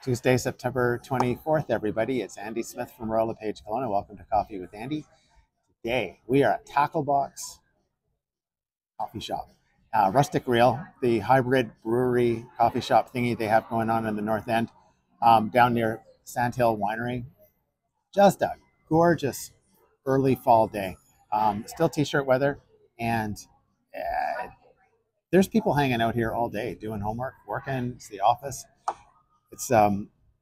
Tuesday, September 24th, everybody. It's Andy Smith from Royal LePage, Kelowna. Welcome to Coffee with Andy. Today, we are at Tacklebox Coffee Shop. Rustic Reel, the hybrid brewery coffee shop thingy they have going on in the North End, down near Sandhill Winery. Just a gorgeous early fall day. Still t-shirt weather, and there's people hanging out here all day doing homework, working. It's the office. It's yeah,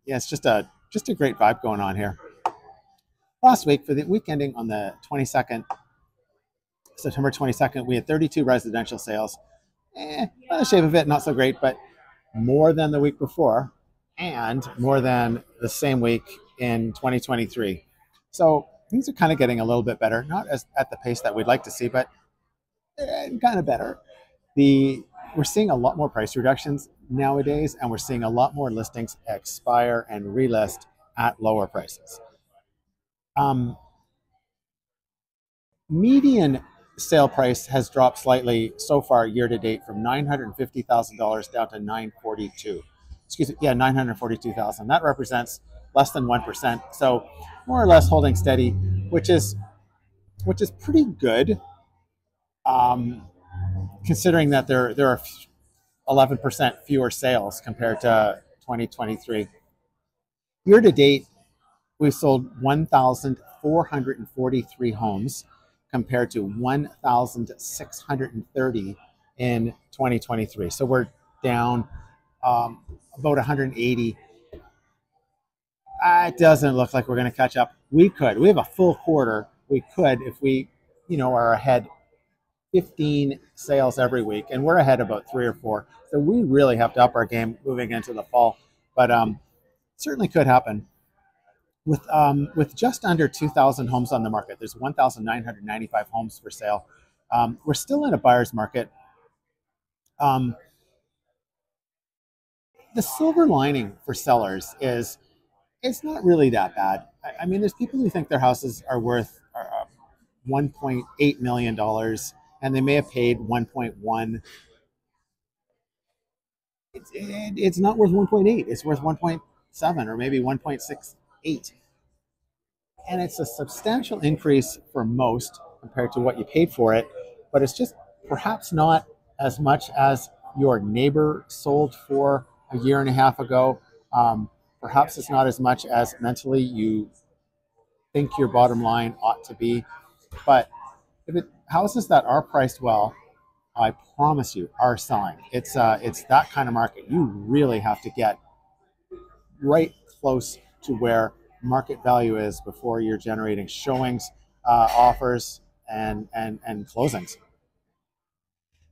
it's just a great vibe going on here. Last week, for the week ending on the 22nd, September 22nd, we had 32 residential sales. On the shape of it, not so great, but more than the week before and more than the same week in 2023. So things are kind of getting a little bit better, not as at the pace that we'd like to see, but kind of better. We're seeing a lot more price reductions nowadays, and we're seeing a lot more listings expire and relist at lower prices. Median sale price has dropped slightly so far year to date from $950,000 down to $942,000. Excuse me, yeah, $942,000. That represents less than 1%. So more or less holding steady, which is pretty good, considering that there are 11% fewer sales compared to 2023. Year to date, we've sold 1,443 homes compared to 1,630 in 2023. So we're down about 180. It doesn't look like we're going to catch up. We could. We have a full quarter. We could if we, are ahead 15 sales every week, and we're ahead about 3 or 4. So we really have to up our game moving into the fall. But certainly could happen. With just under 2,000 homes on the market, there's 1,995 homes for sale. We're still in a buyer's market. The silver lining for sellers is it's not really that bad. I mean, there's people who think their houses are worth $1.8 million, and they may have paid 1.1. It's not worth 1.8. It's worth 1.7 or maybe 1.68. And it's a substantial increase for most compared to what you paid for it, but it's just perhaps not as much as your neighbor sold for a year and a half ago. Perhaps it's not as much as mentally you think your bottom line ought to be. But houses that are priced well, I promise you, are selling. It's that kind of market. You really have to get right close to where market value is before you're generating showings, offers, and closings.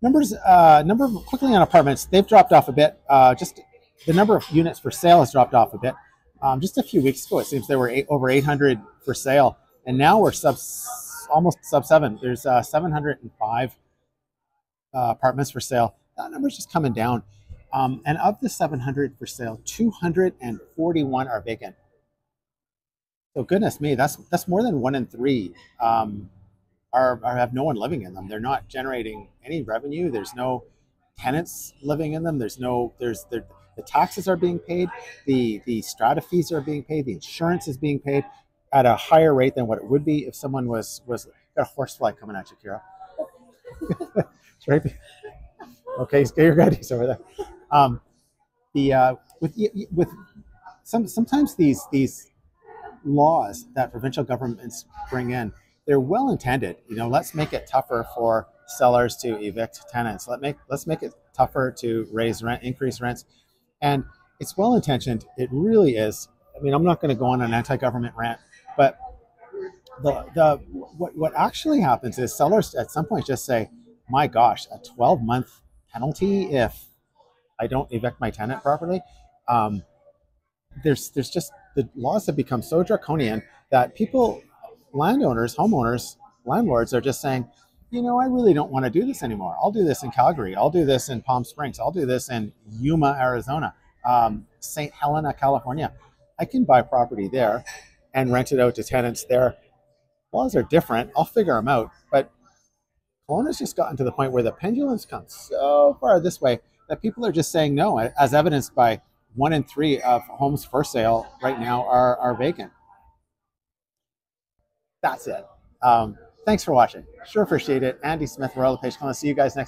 Number quickly on apartments, they've dropped off a bit. Just the number of units for sale has dropped off a bit. Just a few weeks ago, it seems there were over 800 for sale, and now we're almost sub 7. There's 705 apartments for sale. That number's just coming down. And of the 700 for sale, 241 are vacant. So goodness me, that's more than 1 in 3 have no one living in them. They're not generating any revenue. There's no tenants living in them. The taxes are being paid, the strata fees are being paid, the insurance is being paid at a higher rate than what it would be if someone was got a horsefly coming at you, Kira. It's right. Okay, get your goodies over there. Sometimes these laws that provincial governments bring in, they're well intended. Let's make it tougher for sellers to evict tenants. Let's make it tougher to raise rent, increase rents, and it's well intentioned. It really is. I mean, I'm not going to go on an anti-government rant, but what actually happens is sellers at some point just say, "My gosh, a 12-month penalty if I don't evict my tenant properly." There's just the laws have become so draconian that people, landowners, homeowners, landlords are just saying, I really don't want to do this anymore. I'll do this in Calgary. I'll do this in Palm Springs. I'll do this in Yuma, Arizona, St. Helena, California. I can buy property there and rent it out to tenants there. Laws are different. I'll figure them out. But Kelowna's just gotten to the point where the pendulum's come so far this way that people are just saying no, as evidenced by 1 in 3 of homes for sale right now are vacant. That's it. Thanks for watching. Sure appreciate it. Andy Smith, Royal LePage. See you guys next.